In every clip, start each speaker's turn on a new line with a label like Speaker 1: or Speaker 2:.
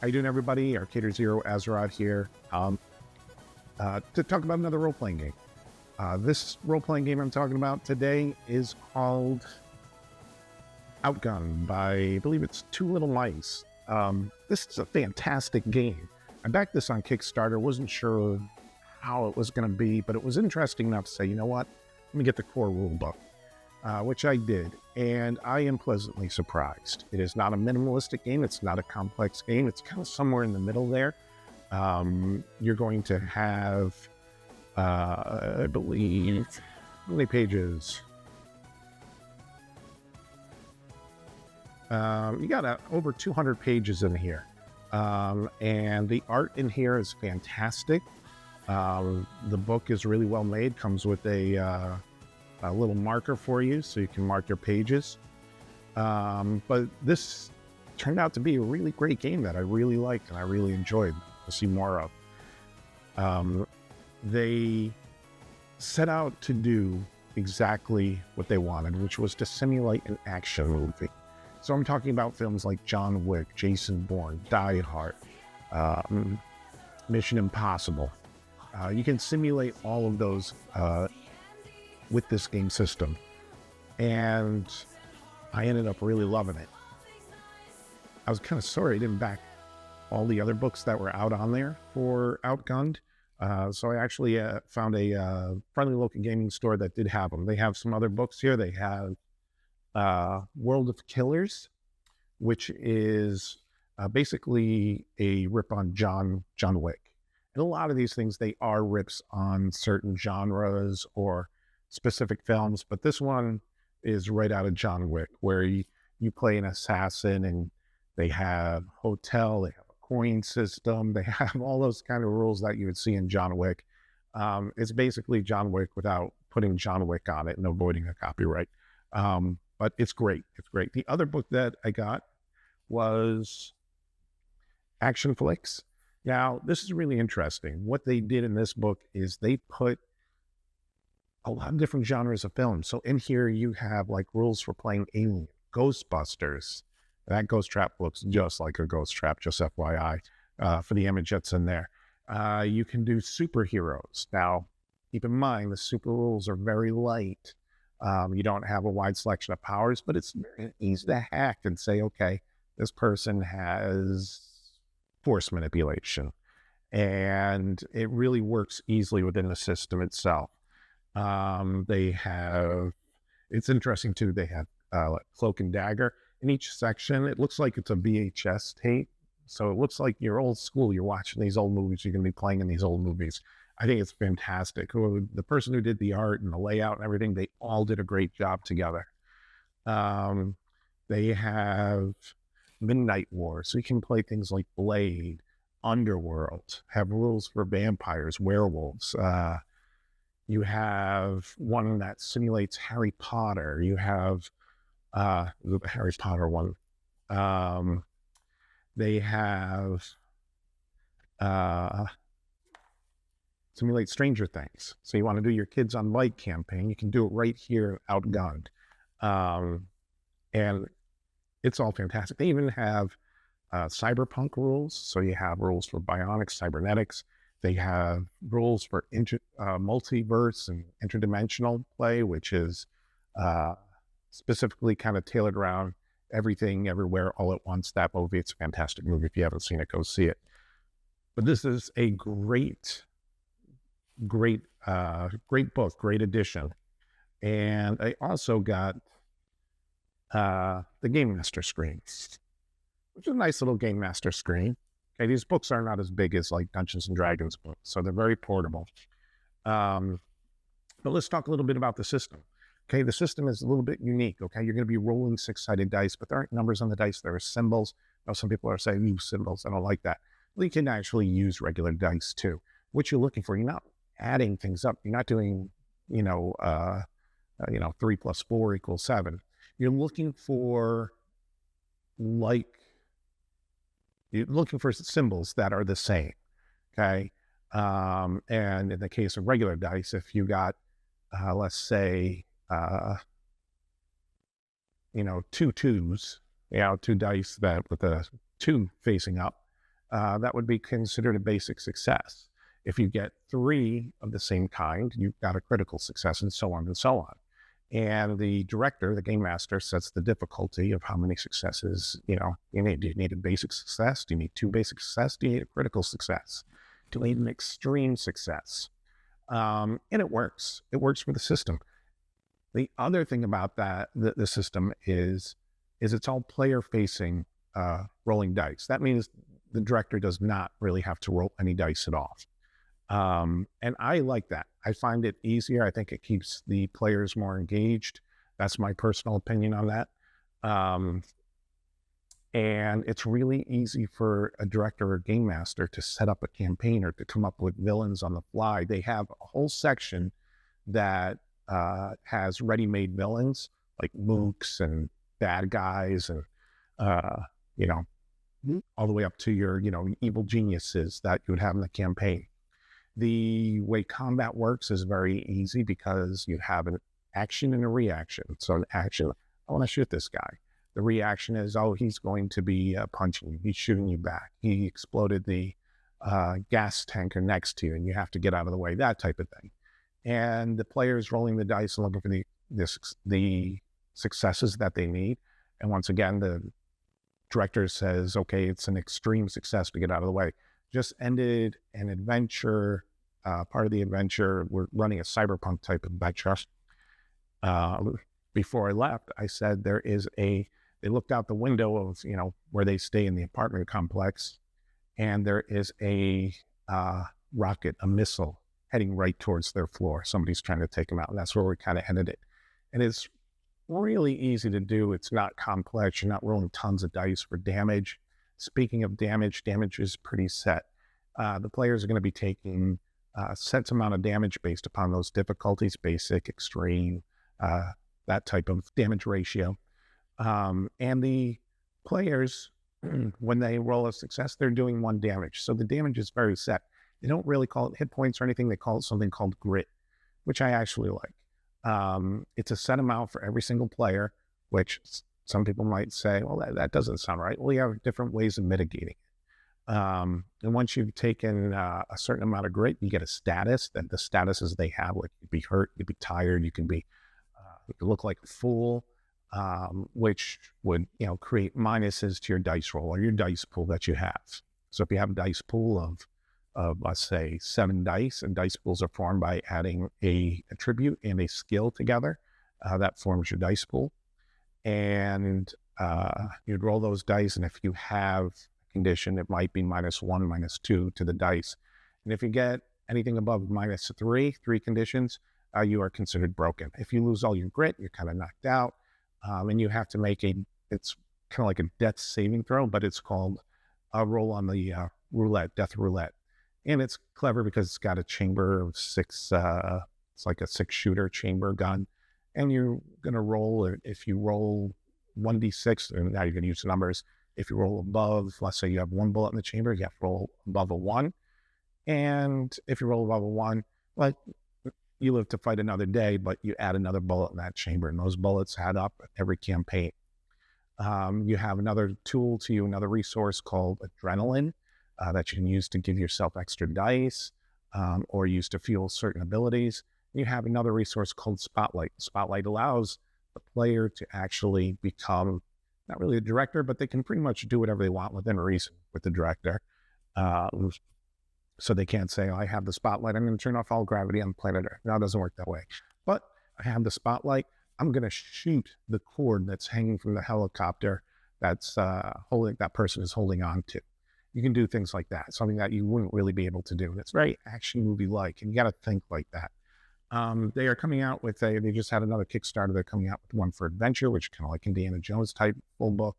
Speaker 1: How you doing, everybody? Arcader Zero Azeroth here to talk about another role-playing game. This role-playing game I'm talking about today is called Outgunned by, I believe it's Two Little Mice. This is a fantastic game. I backed this on Kickstarter, wasn't sure how it was going to be, but it was interesting enough to say, you know what, let me get the core rulebook, which I did, and I am pleasantly surprised. It is not a minimalistic game, it's not a complex game, it's kind of somewhere in the middle there. You're going to have, I believe, how many pages? You got over 200 pages in here, and the art in here is fantastic. The book is really well made, comes with a little marker for you so you can mark your pages. But this turned out to be a really great game that I really liked and I really enjoyed to see more of. They set out to do exactly what they wanted, which was to simulate an action movie. So I'm talking about films like John Wick, Jason Bourne, Die Hard, Mission Impossible. You can simulate all of those with this game system, and I ended up really loving it. I was kind of sorry I didn't back all the other books that were out on there for Outgunned. So I actually found a friendly local gaming store that did have them. They have some other books here. They have World of Killers, which is basically a rip on John Wick. And a lot of these things, they are rips on certain genres or specific films, but this one is right out of John Wick, where you play an assassin, and they have hotel, they have a coin system, they have all those kind of rules that you would see in John Wick. It's basically John Wick without putting John Wick on it and avoiding a copyright. But it's great. It's great. The other book that I got was Action Flicks. Now, this is really interesting. What they did in this book is they put a lot of different genres of films. So in here, you have like rules for playing Alien, Ghostbusters. That ghost trap looks just like a ghost trap, just FYI, for the image that's in there. You can do superheroes. Now, keep in mind, the super rules are very light. You don't have a wide selection of powers, but it's very easy to hack and say, okay, this person has force manipulation, and it really works easily within the system itself. They have, it's interesting too, they have like Cloak and Dagger. In each section, it looks like it's a VHS tape. So it looks like you're old school. You're watching these old movies. You're going to be playing in these old movies. I think it's fantastic. The person who did the art and the layout and everything, they all did a great job together. They have Midnight War. So you can play things like Blade, Underworld, have rules for vampires, werewolves. You have one that simulates Harry Potter. You have the Harry Potter one. They have simulate Stranger Things. So you want to do your Kids on Bike campaign, you can do it right here, Outgunned. And it's all fantastic. They even have cyberpunk rules. So you have rules for bionics, cybernetics. They have rules for multiverse and interdimensional play, which is specifically kind of tailored around everything, everywhere, all at once. That movie, it's a fantastic movie. If you haven't seen it, go see it. But this is a great book, great edition. And I also got the Game Master screen, which is a nice little Game Master screen. Okay, these books are not as big as like Dungeons and Dragons books, so they're very portable. But let's talk a little bit about the system. Okay, the system is a little bit unique. Okay, you're going to be rolling 6-sided dice, but there aren't numbers on the dice. There are symbols. Now, some people are saying use symbols. I don't like that. Well, you can actually use regular dice too. What you're looking for, you're not adding things up. You're not doing, 3 plus 4 equals 7. You're looking for symbols that are the same. Okay, and in the case of regular dice, if you got, let's say, 2 twos, two dice that with a 2 facing up, that would be considered a basic success. If you get 3 of the same kind, you've got a critical success, and so on and so on. And the director, the game master, sets the difficulty of how many successes you need. Do you need a basic success? Do you need 2 basic success? Do you need a critical success? Do you need an extreme success? And it works. It works for the system. The other thing about that, the system is it's all player-facing rolling dice. That means the director does not really have to roll any dice at all. And I like that. I find it easier. I think it keeps the players more engaged. That's my personal opinion on that. And it's really easy for a director or game master to set up a campaign or to come up with villains on the fly. They have a whole section that has ready-made villains like mooks and bad guys and, all the way up to your, evil geniuses that you would have in the campaign. The way combat works is very easy because you have an action and a reaction. So an action, I want to shoot this guy. The reaction is, oh, he's going to be punching you. He's shooting you back. He exploded the gas tanker next to you and you have to get out of the way, that type of thing. And the player's rolling the dice and looking for the successes that they need. And once again, the director says, okay, it's an extreme success to get out of the way. Just ended an adventure, part of the adventure. We're running a cyberpunk type of adventure. Before I left, I said they looked out the window of, where they stay in the apartment complex, and there is a rocket, a missile heading right towards their floor. Somebody's trying to take them out, and that's where we kind of ended it. And it's really easy to do. It's not complex. You're not rolling tons of dice for damage. Speaking of damage is pretty set. The players are going to be taking a set amount of damage based upon those difficulties, basic, extreme, that type of damage ratio. And the players, when they roll a success, they're doing 1 damage. So the damage is very set. They don't really call it hit points or anything. They call it something called grit, which I actually like. It's a set amount for every single player, which some people might say, well, that doesn't sound right. Well, you have different ways of mitigating it. And once you've taken a certain amount of grit, you get a status. That the statuses they have, like you'd be hurt, you'd be tired, you could look like a fool, which would create minuses to your dice roll or your dice pool that you have. So if you have a dice pool of let's say 7 dice, and dice pools are formed by adding a attribute and a skill together, that forms your dice pool. And you'd roll those dice, and if you have a condition, it might be -1, -2 to the dice. And if you get anything above -3 conditions, you are considered broken. If you lose all your grit, you're kind of knocked out, and you have to make it's kind of like a death saving throw, but it's called a roll on the death roulette. And it's clever because it's got a chamber of 6, it's like a 6-shooter chamber gun. And you're going to roll, if you roll 1d6, and now you're going to use the numbers. If you roll above, let's say you have 1 bullet in the chamber, you have to roll above a 1. And if you roll above a 1, you live to fight another day, but you add another bullet in that chamber, and those bullets add up every campaign. You have another tool to you, another resource called adrenaline that you can use to give yourself extra dice or use to fuel certain abilities. You have another resource called Spotlight. Spotlight allows the player to actually become not really a director, but they can pretty much do whatever they want within reason with the director. So they can't say, I have the spotlight, I'm going to turn off all gravity on planet Earth. No, it doesn't work that way. But I have the spotlight, I'm going to shoot the cord that's hanging from the helicopter that's that person is holding on to. You can do things like that, something that you wouldn't really be able to do. It's very action movie-like, and you got to think like that. They are coming out with they just had another Kickstarter. They're coming out with one for adventure, which is kind of like Indiana Jones type full book,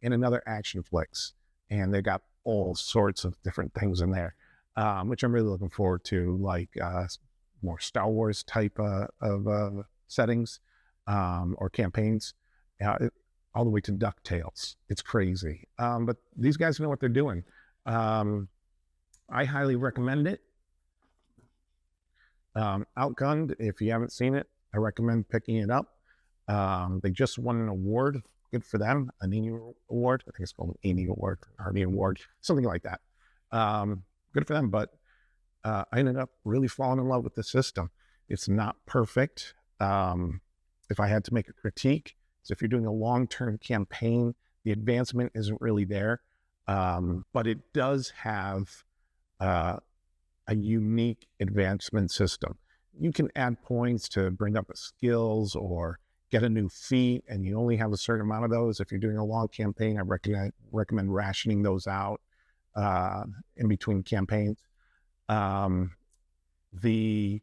Speaker 1: and another action flicks. And they got all sorts of different things in there, which I'm really looking forward to, like more Star Wars type of settings or campaigns, all the way to DuckTales. It's crazy. But these guys know what they're doing. I highly recommend it. Outgunned, if you haven't seen it, I recommend picking it up. They just won an award. Good for them. An Emmy Award. I think it's called an Emmy Award, Army Award, something like that. Good for them. But I ended up really falling in love with the system. It's not perfect. If I had to make a critique, so if you're doing a long-term campaign, the advancement isn't really there, but it does have uh, a unique advancement system. You can add points to bring up skills or get a new feat, and you only have a certain amount of those. If you're doing a long campaign, I recommend rationing those out in between campaigns. Um, the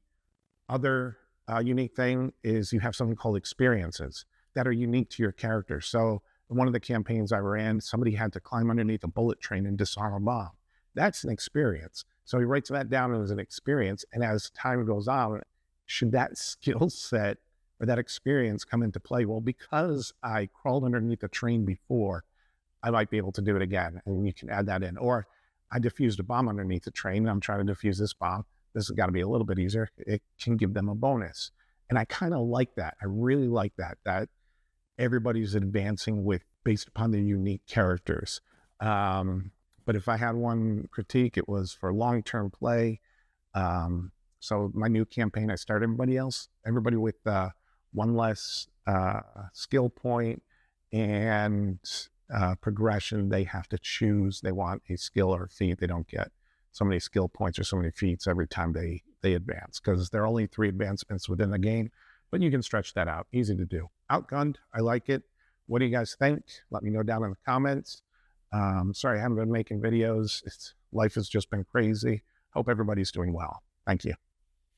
Speaker 1: other unique thing is you have something called experiences that are unique to your character. So in one of the campaigns I ran, somebody had to climb underneath a bullet train and disarm a bomb. That's an experience. So he writes that down as an experience. And as time goes on, should that skill set or that experience come into play? Well, because I crawled underneath a train before, I might be able to do it again. And you can add that in. Or I diffused a bomb underneath the train and I'm trying to defuse this bomb. This has got to be a little bit easier. It can give them a bonus. And I kind of like that. I really like that everybody's advancing with based upon their unique characters. But if I had one critique, it was for long-term play. So my new campaign, I start everybody with one less skill point and progression. They have to choose. They want a skill or a feat. They don't get so many skill points or so many feats every time they advance, because there are only 3 advancements within the game, but you can stretch that out. Easy to do. Outgunned, I like it. What do you guys think? Let me know down in the comments. Sorry, I haven't been making videos. Life has just been crazy. Hope everybody's doing well. Thank you.